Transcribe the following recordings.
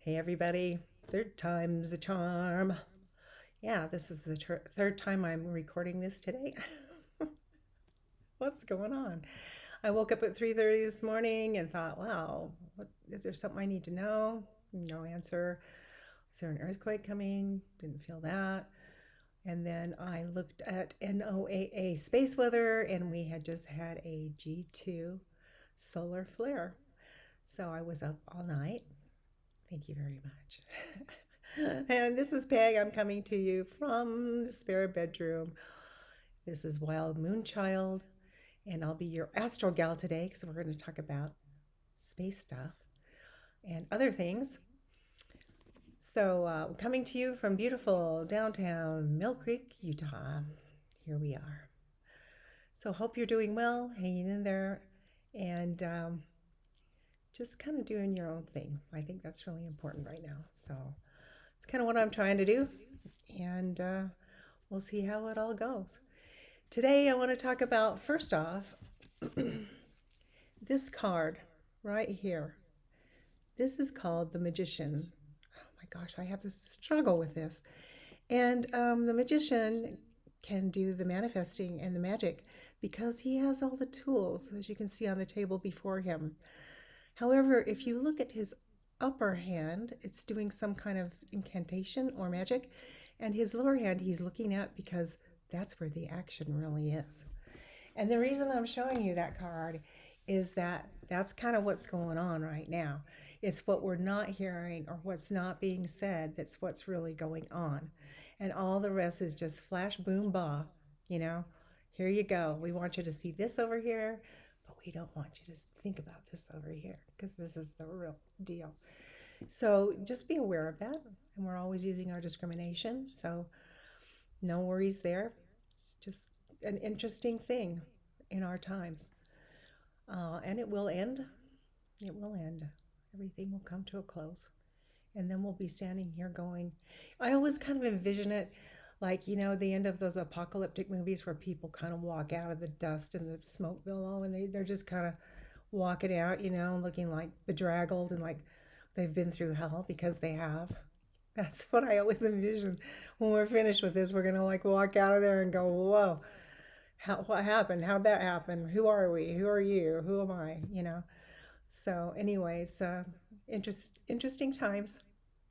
Hey, everybody. Third time's a charm. Yeah, this is the third time I'm recording this today. What's going on? I woke up at 3:30 this morning and thought, wow, what is there something I need to know? No answer. Is there an earthquake coming? Didn't feel that. And then I looked at NOAA space weather and we had just had a G2 solar flare. So I was up all night. Thank you very much. And this is Peg. I'm coming to you from the spare bedroom. This is Wild Moonchild, and I'll be your astro gal today because we're going to talk about space stuff and other things. So, coming to you from beautiful downtown Mill Creek, Utah. Here we are. So, hope you're doing well, hanging in there, and just kind of doing your own thing. I think that's really important right now. So, it's kind of what I'm trying to do, and we'll see how it all goes. Today, I want to talk about first off this card right here. This is called the Magician. Oh my gosh, I have this struggle with this. And the Magician can do the manifesting and the magic because he has all the tools, as you can see on the table before him. However, if you look at his upper hand, it's doing some kind of incantation or magic, and his lower hand he's looking at because that's where the action really is. And the reason I'm showing you that card is that that's kind of what's going on right now. It's what we're not hearing or what's not being said that's what's really going on. And all the rest is just flash, boom, bah, you know. Here you go. We want you to see this over here, but we don't want you to think about this over here because this is the real deal. So just be aware of that. And we're always using our discrimination. So no worries there. It's just an interesting thing in our times. And it will end. It will end. Everything will come to a close. And then we'll be standing here going, I always kind of envision it like, the end of those apocalyptic movies where people kind of walk out of the dust and the smoke billow and they're just kind of walking out, looking like bedraggled and like they've been through hell because they have. That's what I always envision. When we're finished with this, we're going to like walk out of there and go, whoa, what happened? How'd that happen? Who are we? Who are you? Who am I? So, anyways, interesting times.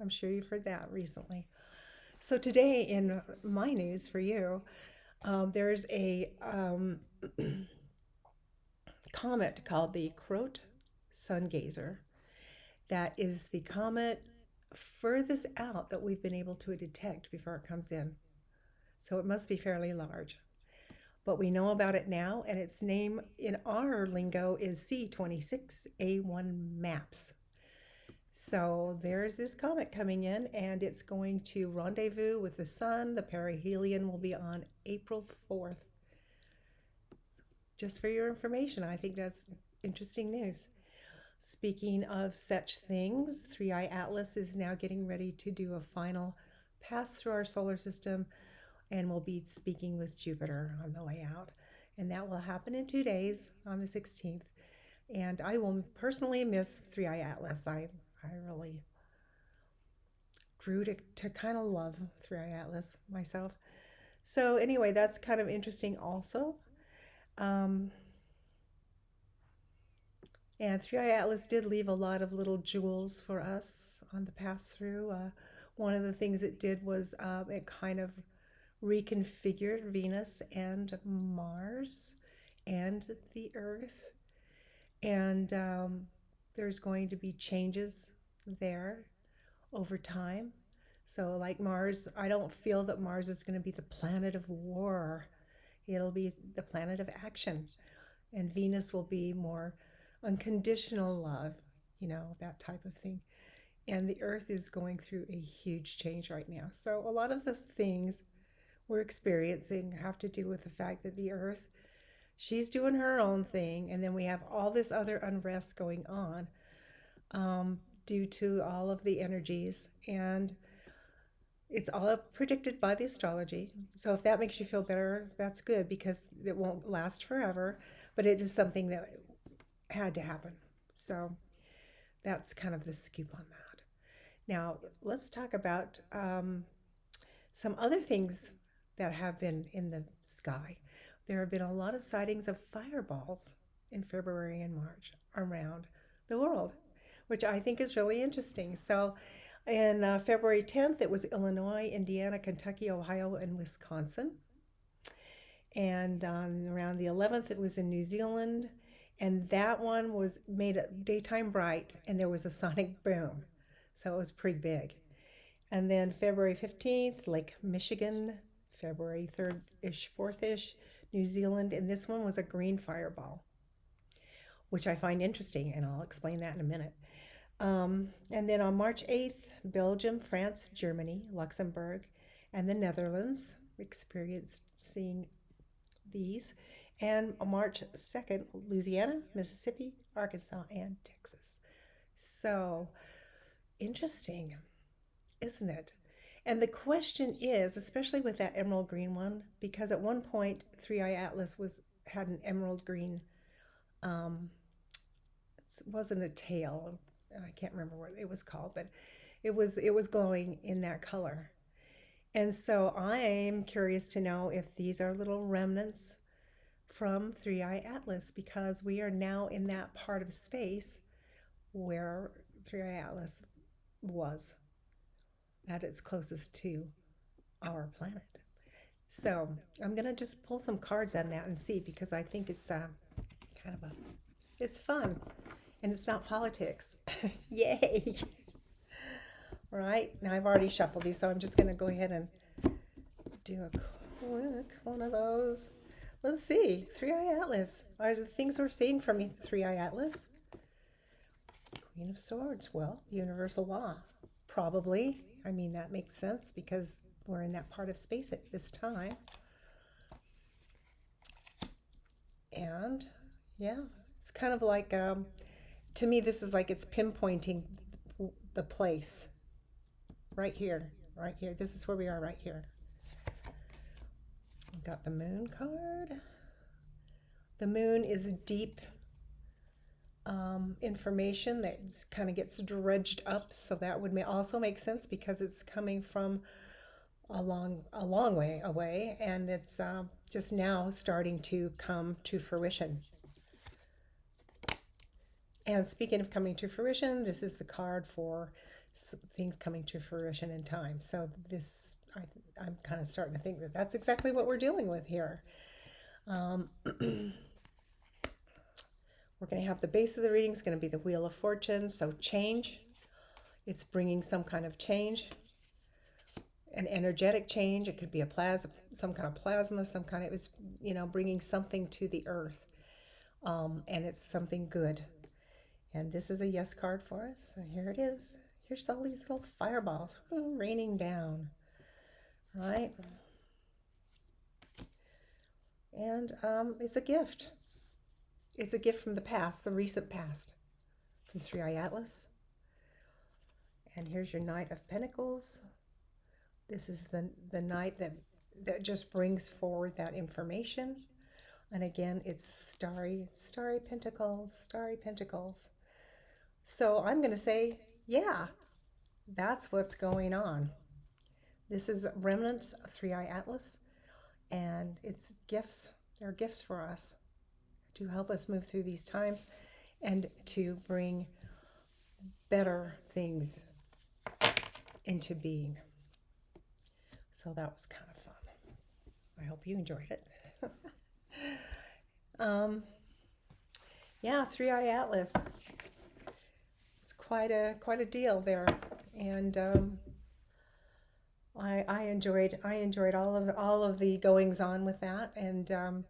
I'm sure you've heard that recently. So, today in my news for you, there's a comet called the Croat Sun Gazer that is the comet furthest out that we've been able to detect before it comes in. So, it must be fairly large. But we know about it now, and its name in our lingo is C26A1 MAPS. So there's this comet coming in, and it's going to rendezvous with the sun. The perihelion will be on April 4th. Just for your information, I think that's interesting news. Speaking of such things, 3i Atlas is now getting ready to do a final pass through our solar system, and we'll be speaking with Jupiter on the way out. And that will happen in 2 days on the 16th. And I will personally miss 3i Atlas. I really grew to kind of love 3i Atlas myself. So anyway, that's kind of interesting also. Um, and 3i Atlas did leave a lot of little jewels for us on the pass through. One of the things it did was it kind of reconfigured Venus and Mars and the Earth. And there's going to be changes there over time. So, like Mars, I don't feel that Mars is going to be the planet of war. It'll be the planet of action. And Venus will be more unconditional love, that type of thing. And the Earth is going through a huge change right now. So, a lot of the things we're experiencing have to do with the fact that the Earth, she's doing her own thing. And then we have all this other unrest going on due to all of the energies. And it's all predicted by the astrology. So if that makes you feel better, that's good because it won't last forever, but it is something that had to happen. So that's kind of the scoop on that. Now, let's talk about some other things that have been in the sky. There have been a lot of sightings of fireballs in February and March around the world, which I think is really interesting. So, in February 10th, it was Illinois, Indiana, Kentucky, Ohio, and Wisconsin. And around the 11th, it was in New Zealand. And that one was made at daytime bright, and there was a sonic boom. So it was pretty big. And then February 15th, Lake Michigan, February 3rd ish, 4th ish, New Zealand. And this one was a green fireball, which I find interesting, and I'll explain that in a minute. And then on March 8th, Belgium, France, Germany, Luxembourg, and the Netherlands experienced seeing these. And on March 2nd, Louisiana, Mississippi, Arkansas, and Texas. So interesting, isn't it? And the question is, especially with that emerald green one, because at one point, Three Eye Atlas had an emerald green. Um, it wasn't a tail. I can't remember what it was called, but it was glowing in that color. And so I'm curious to know if these are little remnants from Three Eye Atlas, because we are now in that part of space where Three Eye Atlas was, at its closest to our planet. So I'm gonna just pull some cards on that and see, because I think it's kind of it's fun, and it's not politics. Yay! All right, now I've already shuffled these, so I'm just gonna go ahead and do a quick one of those. Let's see, Three Eye Atlas. Are the things we're seeing from Three Eye Atlas? Queen of Swords. Well, universal law. Probably. I mean, that makes sense because we're in that part of space at this time. And yeah, it's kind of like, to me, this is like it's pinpointing the place right here, right here. This is where we are right here. We've got the Moon card. The Moon is a deep information that kind of gets dredged up, so that would also make sense because it's coming from a long way away, and it's just now starting to come to fruition. And speaking of coming to fruition, this is the card for things coming to fruition in time. So this, I'm kind of starting to think that that's exactly what we're dealing with here. We're going to have the base of the reading is going to be the Wheel of Fortune. So change. It's bringing some kind of change, an energetic change. It could be some kind of plasma, some kind of, it's, bringing something to the earth. And it's something good. And this is a yes card for us. And here it is. Here's all these little fireballs raining down. Right? And it's a gift. It's a gift from the past, the recent past, from Three Eye Atlas. And here's your Knight of Pentacles. This is the knight that just brings forward that information. And again, it's starry pentacles, starry pentacles. So I'm going to say, yeah, that's what's going on. This is remnants of Three Eye Atlas, and it's gifts. They're gifts for us to help us move through these times and to bring better things into being. So that was kind of fun. I hope you enjoyed it. Yeah, Three Eye Atlas. It's quite a deal there, and I enjoyed all of the goings on with that, and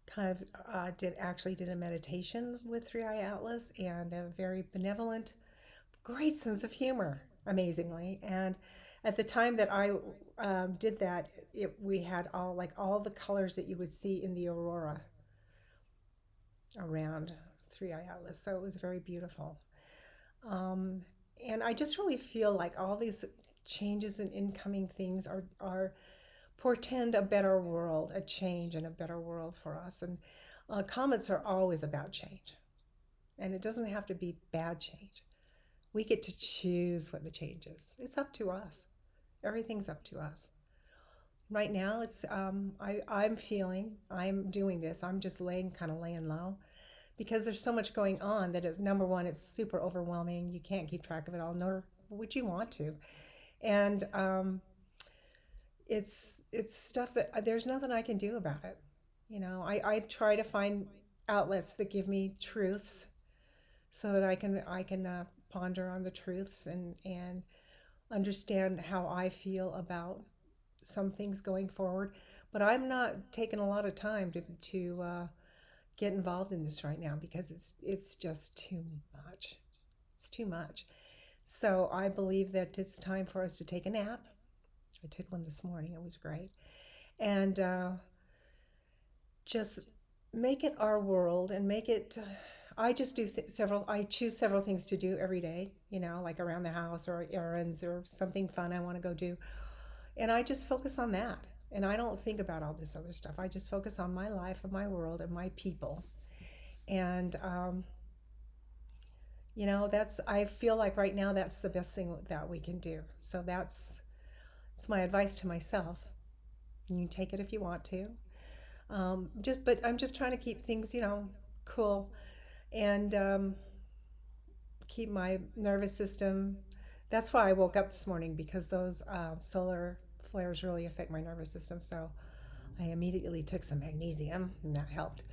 kind of did a meditation with Three Eye Atlas, and a very benevolent, great sense of humor, amazingly. And at the time that I did that, we had all the colors that you would see in the aurora around Three Eye Atlas. So it was very beautiful. And I just really feel like all these changes and incoming things are portend a better world, a change and a better world for us. And comets are always about change. And it doesn't have to be bad change. We get to choose what the change is. It's up to us. Everything's up to us. Right now, I'm doing this. I'm just laying low because there's so much going on that is number one, it's super overwhelming. You can't keep track of it all, nor would you want to. And it's stuff that there's nothing I can do about it. I try to find outlets that give me truths so that I can ponder on the truths and understand how I feel about some things going forward. But I'm not taking a lot of time to get involved in this right now because it's just too much. It's too much. So I believe that it's time for us to take a nap. I took one this morning. It was great, and just make it our world and make it. I just do several. I choose several things to do every day. Like around the house or errands or something fun I want to go do, and I just focus on that. And I don't think about all this other stuff. I just focus on my life and my world and my people. And that's. I feel like right now that's the best thing that we can do. So it's my advice to myself. You can take it if you want to. But I'm just trying to keep things, cool, and keep my nervous system. That's why I woke up this morning because those solar flares really affect my nervous system. So I immediately took some magnesium, and that helped.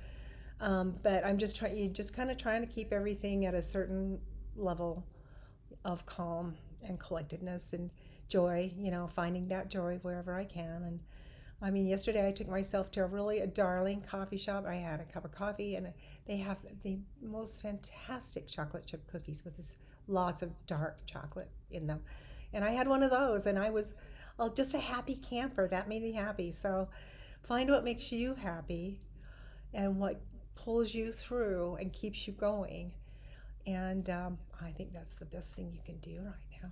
But I'm just trying, you just kind of trying to keep everything at a certain level of calm and collectedness and joy. Finding that joy wherever I can. And I mean, yesterday I took myself to a darling coffee shop. I had a cup of coffee, and they have the most fantastic chocolate chip cookies with this lots of dark chocolate in them. And I had one of those, and I was just a happy camper. That made me happy. So find what makes you happy and what pulls you through and keeps you going. And I think that's the best thing you can do right now.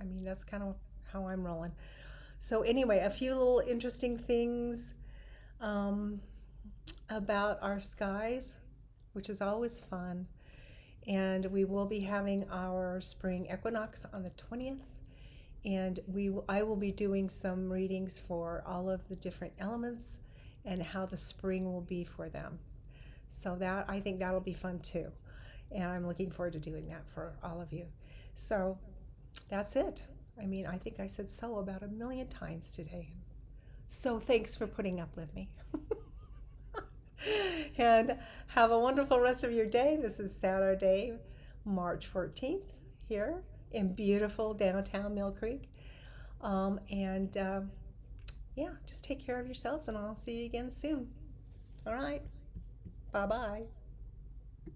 I mean, that's kind of how I'm rolling. So anyway, a few little interesting things um, about our skies, which is always fun. And we will be having our spring equinox on the 20th. And I will be doing some readings for all of the different elements and how the spring will be for them. So I think that'll be fun too. And I'm looking forward to doing that for all of you. So that's it. I mean, I think I said so about a million times today. So thanks for putting up with me. And have a wonderful rest of your day. This is Saturday, March 14th, here in beautiful downtown Mill Creek. And yeah, just take care of yourselves, and I'll see you again soon. All right. Bye bye.